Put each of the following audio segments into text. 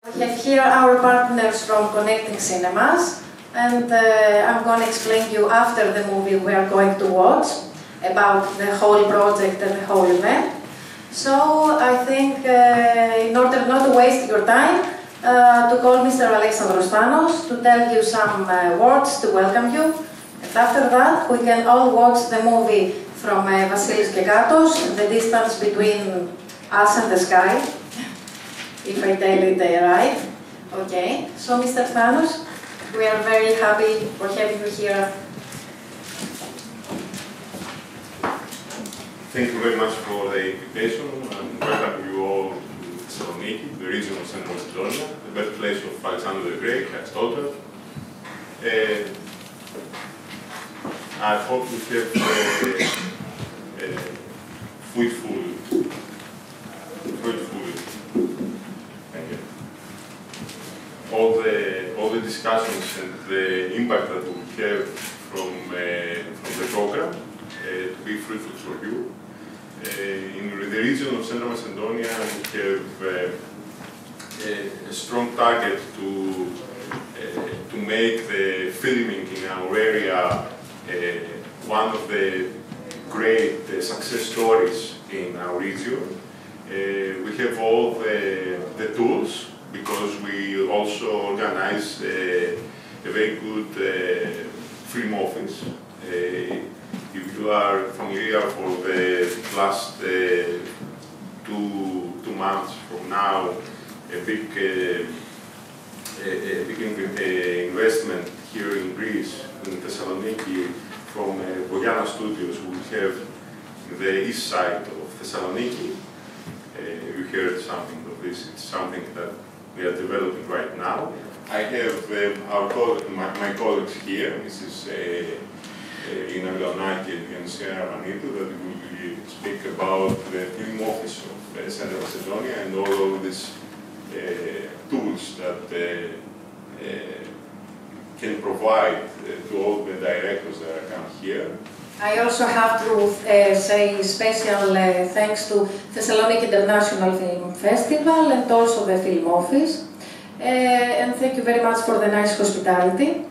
We have here our partners from Connecting Cinemas, and I'm going to explain to you after the movie we are going to watch about the whole project and the whole event. So I think in order not to waste your time, to call Mr. Alexandros Thanos to tell you some words to welcome you. And after that, we can all watch the movie from Vasilis και Katos, the distance between us and the sky, if I tell it right. Okay, so Mr. Thanos, we are very happy for having you here. Thank you very much for the invitation, and welcome you all to Thessaloniki, the region of Central Macedonia, the birthplace of Alexander the Great, Aristotle. I hope you have fruitful all the discussions and the impact that we have from the program to be fruitful for you. In the region of Central Macedonia, we have a strong target to make the filming in our area one of the great success stories in our region. We have all the tools, because we also organize a very good film office. If you are familiar, for the last two months from now, a big investment here in Greece, in Thessaloniki, from Boyana Studios, we have the east side of Thessaloniki. You heard something of this. It's something that we are developing right now. I have my colleagues here, Mrs. Lína, Mylonάκη and Διονυσία Αρβανίτου, that will speak about the Film Office of Central Macedonia and all of these tools that can provide to all the directors that come here. I also have to say special thanks to Thessaloniki International Film Festival and also the Film Office. And thank you very much for the nice hospitality.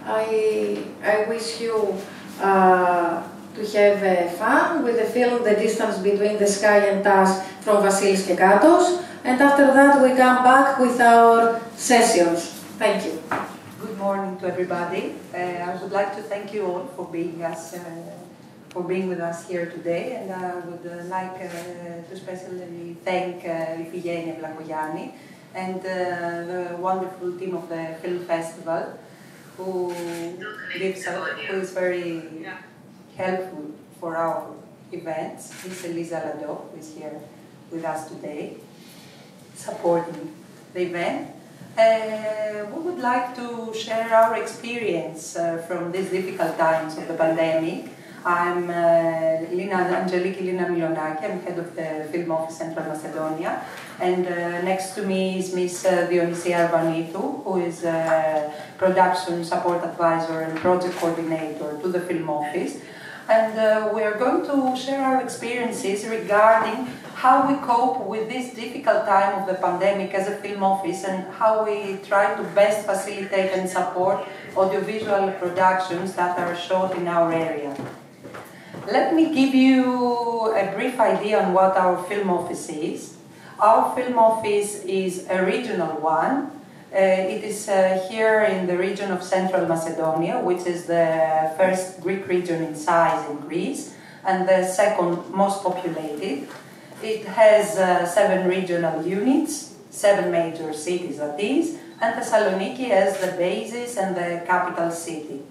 I wish you to have fun with the film The Distance Between the Sky and Us from Vasilis και Katos. And after that we come back with our sessions. Thank you. Good morning to everybody. I would like to thank you all for being with us here today, and I would like to especially thank Ifigenia Vlakogianni and the wonderful team of the film festival, who is very helpful for our events. Miss Elisa Lado, who is here with us today, supporting the event. We would like to share our experience from these difficult times of the pandemic. I'm Lína Mylonάκη. I'm head of the Film Office Central Macedonia, and next to me is Miss Dionysia Arvanitou, who is a production support advisor and project coordinator to the Film Office. And we are going to share our experiences regarding how we cope with this difficult time of the pandemic as a film office, and how we try to best facilitate and support audiovisual productions that are shot in our area. Let me give you a brief idea on what our film office is. Our film office is a regional one. It is here in the region of Central Macedonia, which is the first Greek region in size in Greece, and the second most populated. It has 7 regional units, 7 major cities that is, and Thessaloniki as the basis and the capital city.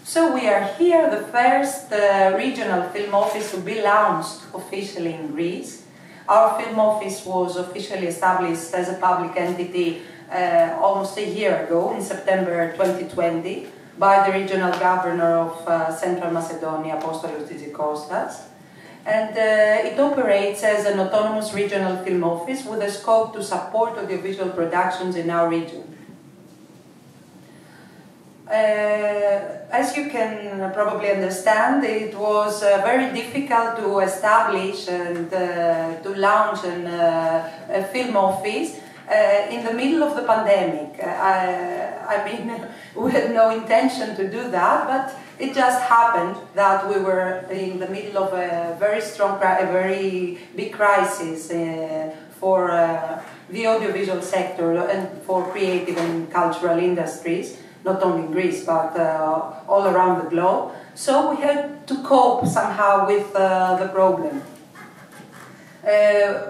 So we are here, the first regional film office to be launched officially in Greece. Our film office was officially established as a public entity almost a year ago, in September 2020, by the regional governor of Central Macedonia, Apostolos Tizikostas. And it operates as an autonomous regional film office with a scope to support audiovisual productions in our region. As you can probably understand, it was very difficult to establish and to launch a film office in the middle of the pandemic. I mean, we had no intention to do that, but it just happened that we were in the middle of a very big crisis for the audiovisual sector and for creative and cultural industries, not only in Greece, but all around the globe. So we had to cope somehow with the problem.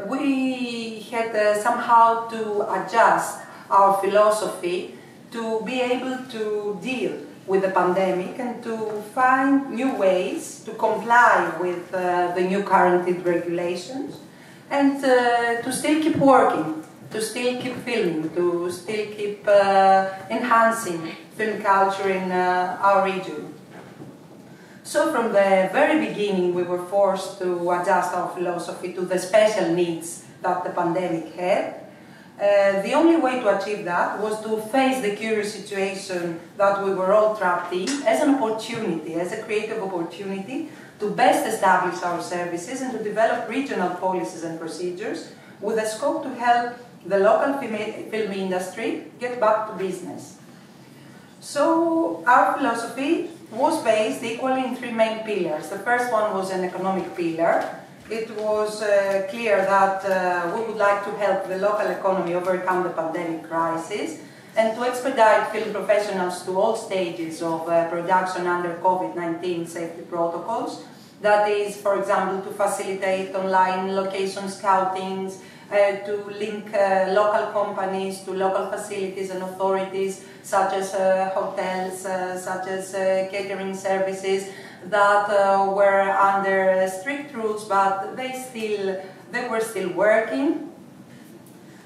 We had somehow to adjust our philosophy to be able to deal with the pandemic and to find new ways to comply with the new quarantine regulations and to still keep working, to still keep filming, to still keep enhancing film culture in our region. So from the very beginning we were forced to adjust our philosophy to the special needs that the pandemic had. The only way to achieve that was to face the curious situation that we were all trapped in as an opportunity, as a creative opportunity to best establish our services and to develop regional policies and procedures with a scope to help the local film industry get back to business. So our philosophy was based equally in three main pillars. The first one was an economic pillar. It was clear that we would like to help the local economy overcome the pandemic crisis and to expedite film professionals to all stages of production under COVID-19 safety protocols. That is, for example, to facilitate online location scoutings, to link local companies to local facilities and authorities such as hotels, such as catering services that were under strict rules, but they were still working.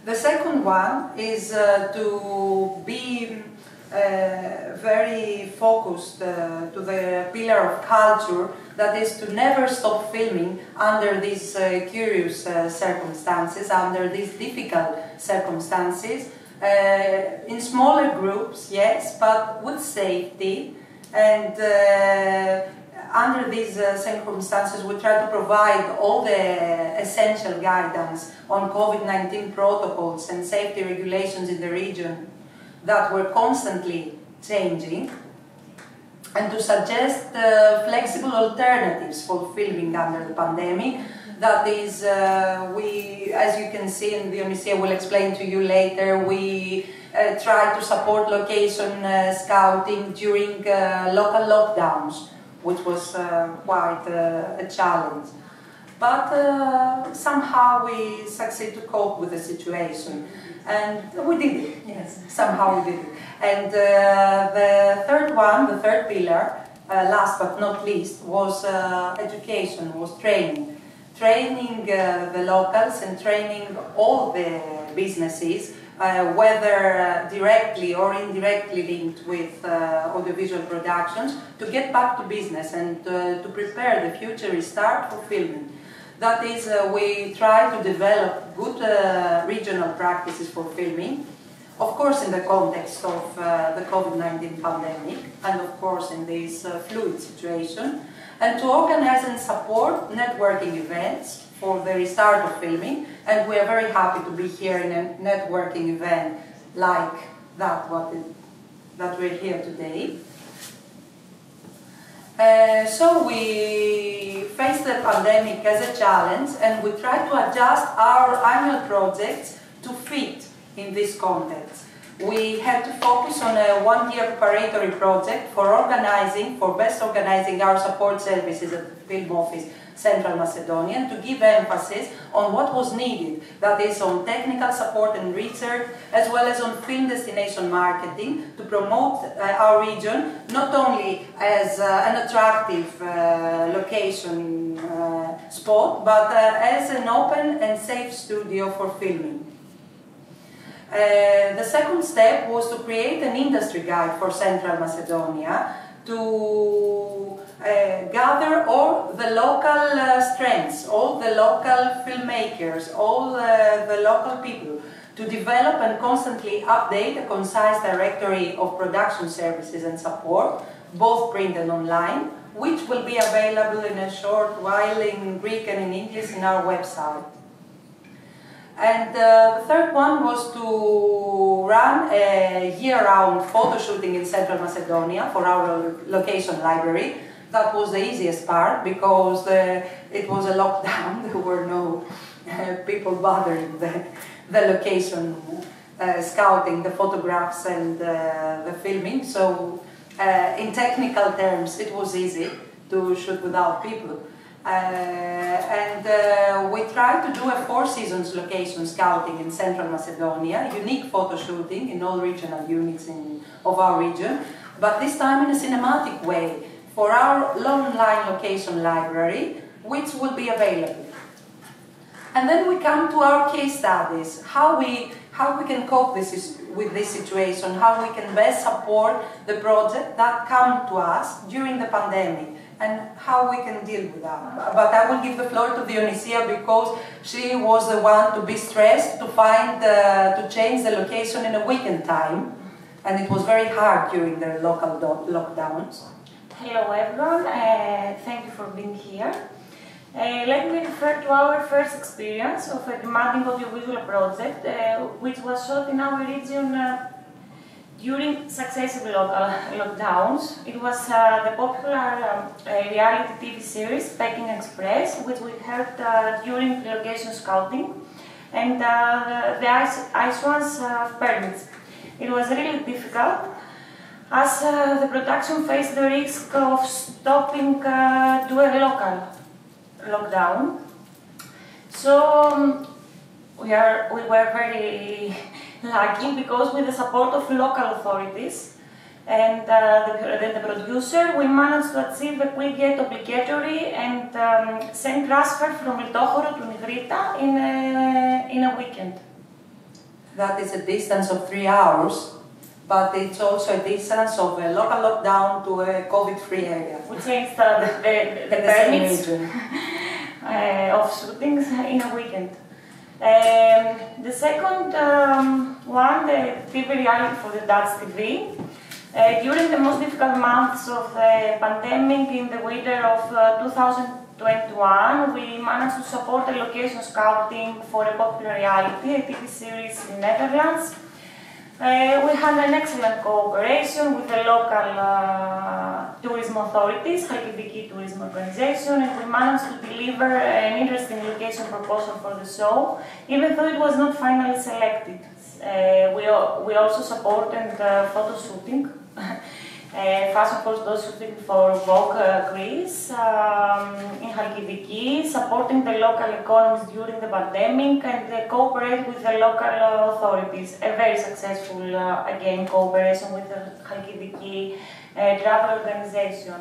The second one is to be very focused to the pillar of culture, that is to never stop filming under these curious circumstances, under these difficult circumstances, in smaller groups, yes, but with safety. And under these circumstances, we try to provide all the essential guidance on COVID-19 protocols and safety regulations in the region that were constantly changing, and to suggest flexible alternatives for filming under the pandemic. That is, as you can see, and Dionysia will explain to you later, we try to support location scouting during local lockdowns, which was quite a challenge. But somehow we succeed to cope with the situation. And we did it, yes, somehow we did it. And the third one, the third pillar, last but not least, was education, was training. Training the locals and training all the businesses, whether directly or indirectly linked with audiovisual productions, to get back to business and to prepare the future restart for filming. That is, we try to develop good regional practices for filming, of course in the context of the COVID-19 pandemic, and of course in this fluid situation, and to organize and support networking events for the restart of filming, and we are very happy to be here in a networking event like that we're here today. So we faced the pandemic as a challenge, and we tried to adjust our annual projects to fit in this context. We had to focus on a one-year preparatory project for best organizing our support services at the Film Office Central Macedonia, and to give emphasis on what was needed, that is on technical support and research, as well as on film destination marketing, to promote our region not only as an attractive location spot, but as an open and safe studio for filming. The second step was to create an industry guide for Central Macedonia to gather all the local strengths, all the local filmmakers, all the local people, to develop and constantly update a concise directory of production services and support, both print and online, which will be available in a short while in Greek and in English in our website. And the third one was to run a year-round photo shooting in Central Macedonia for our location library. That was the easiest part because it was a lockdown. There were no people bothering the location, scouting, the photographs and the filming. So in technical terms, it was easy to shoot without people. We tried to do a 4 seasons location scouting in Central Macedonia, unique photo shooting in all regional units of our region, but this time in a cinematic way for our online location library, which will be available. And then we come to our case studies, how we can cope with this situation, how we can best support the project that come to us during the pandemic, and how we can deal with that. But I will give the floor to Dionysia because she was the one to be stressed to change the location in a weekend time, and it was very hard during the local lockdowns. Hello everyone, thank you for being here. Let me refer to our first experience of a demanding audiovisual project which was shot in our region during successive lockdowns. It was the popular reality TV series Peking Express, which we heard during location scouting, and the issuance permits. It was really difficult as the production faced the risk of stopping to a local lockdown. So we were very lucky because with the support of local authorities and the producer, we managed to achieve a quick yet obligatory and send transfer from Litochoro to Nigrita in a weekend. That is a distance of 3 hours, but it's also a distance of a local lockdown to a COVID-free area. We changed the permits of shootings in a weekend. The second one, the TV reality for the Dutch TV. During the most difficult months of the pandemic in the winter of 2021, we managed to support the location scouting for a popular reality, a TV series in Netherlands. We had an excellent cooperation with the local tourism authorities, Halkidiki Tourism Organization, and we managed to deliver an interesting location proposal for the show, even though it was not finally selected. We also supported photo shooting, fashion photo shooting for Vogue Greece in Halkidiki, supporting the local economies during the pandemic, and cooperate with the local authorities. A very successful, again, cooperation with the Halkidiki travel organization.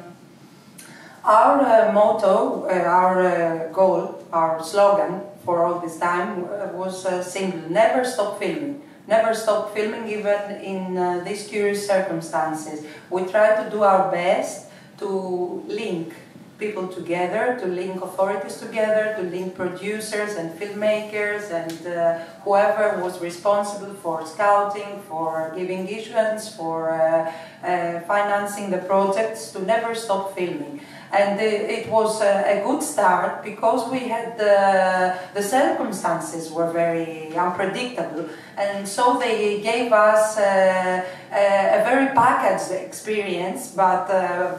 Our motto, our goal, our slogan for all this time was simple: never stop filming. Never stop filming even in these curious circumstances. We try to do our best to link people together, to link authorities together, to link producers and filmmakers and whoever was responsible for scouting, for giving issuance, for financing the projects, to never stop filming. And it was a good start because we had the circumstances were very unpredictable, and so they gave us a very packaged experience, but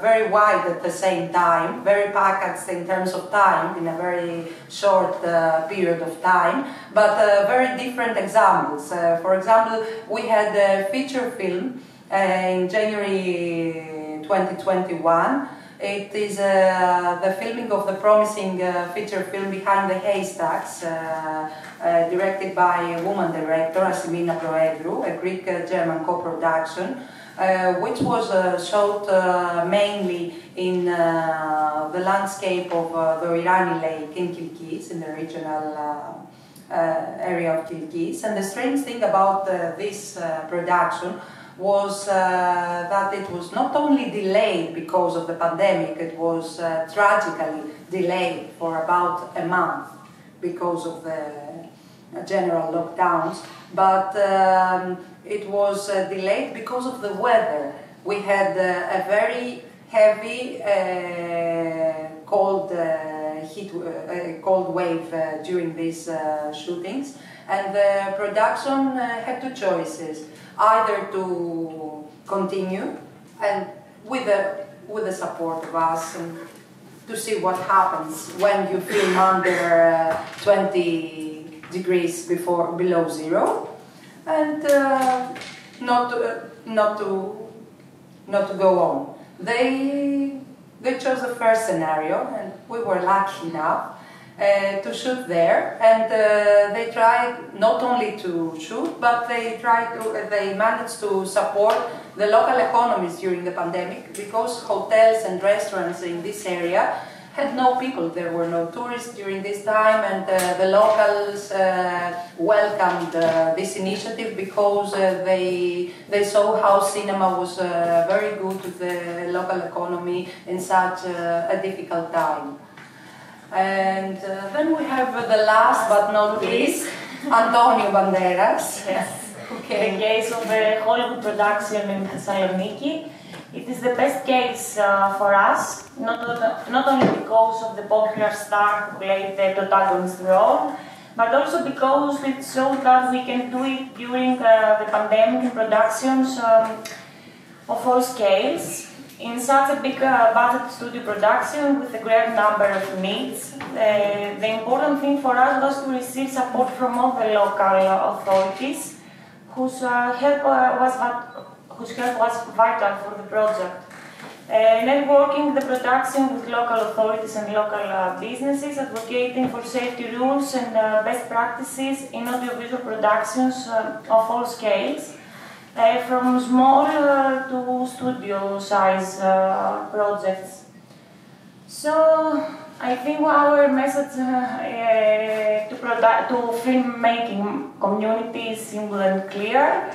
very wide at the same time, very packaged in terms of time, in a very short period of time, but very different examples. For example, we had a feature film in January 2021. It is the filming of the promising feature film Behind the Haystacks, directed by a woman director, Asimina Proedrou, a Greek-German co-production, which was shot mainly in the landscape of the Irani Lake in Kilkis, in the regional area of Kilkis. And the strange thing about this production was that it was not only delayed because of the pandemic, it was tragically delayed for about a month because of the general lockdowns, but it was delayed because of the weather. We had a very heavy, cold cold wave during these shootings, and the production had two choices: either to continue and with the support of us and to see what happens when you film under 20 degrees below zero, and not to go on. They chose the first scenario, and we were lucky enough to shoot there. And they tried not only to shoot, but they managed to support the local economies during the pandemic, because hotels and restaurants in this area had no people. There were no tourists during this time, and the locals welcomed this initiative because they saw how cinema was very good to the local economy in such a difficult time. And then we have the last but not least, Antonio Banderas. Yes. Okay. The case of the Hollywood production in Thessaloniki. It is the best case for us, not only because of the popular star who played the protagonist role, but also because it showed that we can do it during the pandemic in productions of all scales. In such a big budget studio production with a great number of needs, the important thing for us was to receive support from all the local authorities, whose help was vital for the project. Networking the production with local authorities and local businesses, advocating for safety rules and best practices in audiovisual productions of all scales, from small to studio size projects. So I think our message to filmmaking community is simple and clear: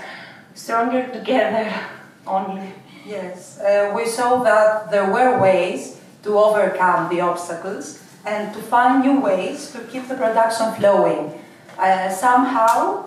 stronger together only. Yes, we saw that there were ways to overcome the obstacles and to find new ways to keep the production flowing. Somehow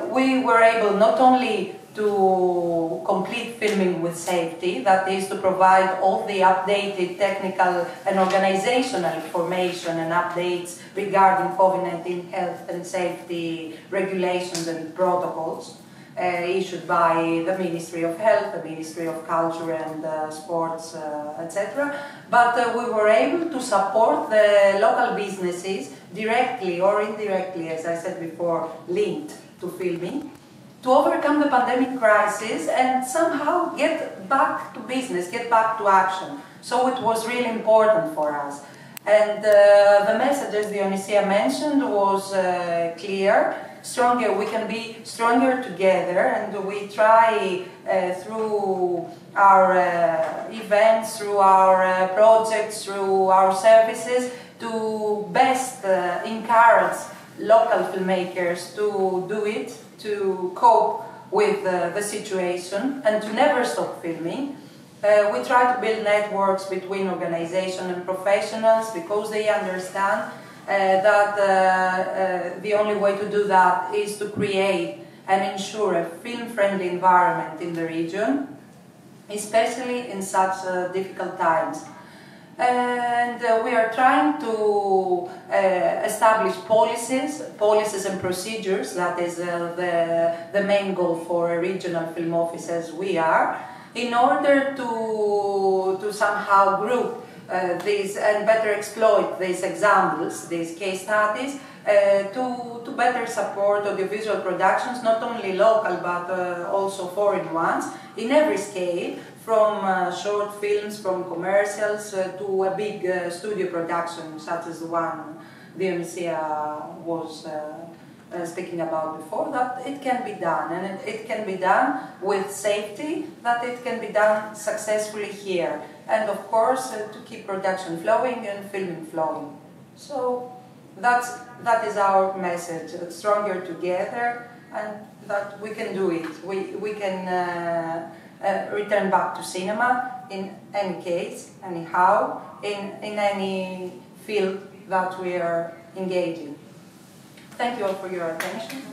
we were able not only to complete filming with safety, that is to provide all the updated technical and organizational information and updates regarding COVID-19 health and safety regulations and protocols issued by the Ministry of Health, the Ministry of Culture and Sports, etc. But we were able to support the local businesses directly or indirectly, as I said before, linked to filming, to overcome the pandemic crisis and somehow get back to business, get back to action. So it was really important for us. And the message, as Dionysia mentioned, was clear. Stronger, we can be stronger together, and we try through our events, through our projects, through our services to best encourage local filmmakers to do it, to cope with the situation and to never stop filming. We try to build networks between organizations and professionals because they understand that the only way to do that is to create and ensure a film-friendly environment in the region, especially in such difficult times. And we are trying to establish policies and procedures. That is the main goal for a regional film office as we are, in order to somehow group these and better exploit these examples, these case studies, to better support audiovisual productions, not only local but also foreign ones, in every scale, from short films, from commercials, to a big studio production such as the one Dionysia was speaking about before, that it can be done, and it can be done with safety, that it can be done successfully here, and of course to keep production flowing and filming flowing. So that is our message: stronger together, and that we can do it. We can return back to cinema in any case, anyhow, in any field that we are engaging. Thank you all for your attention.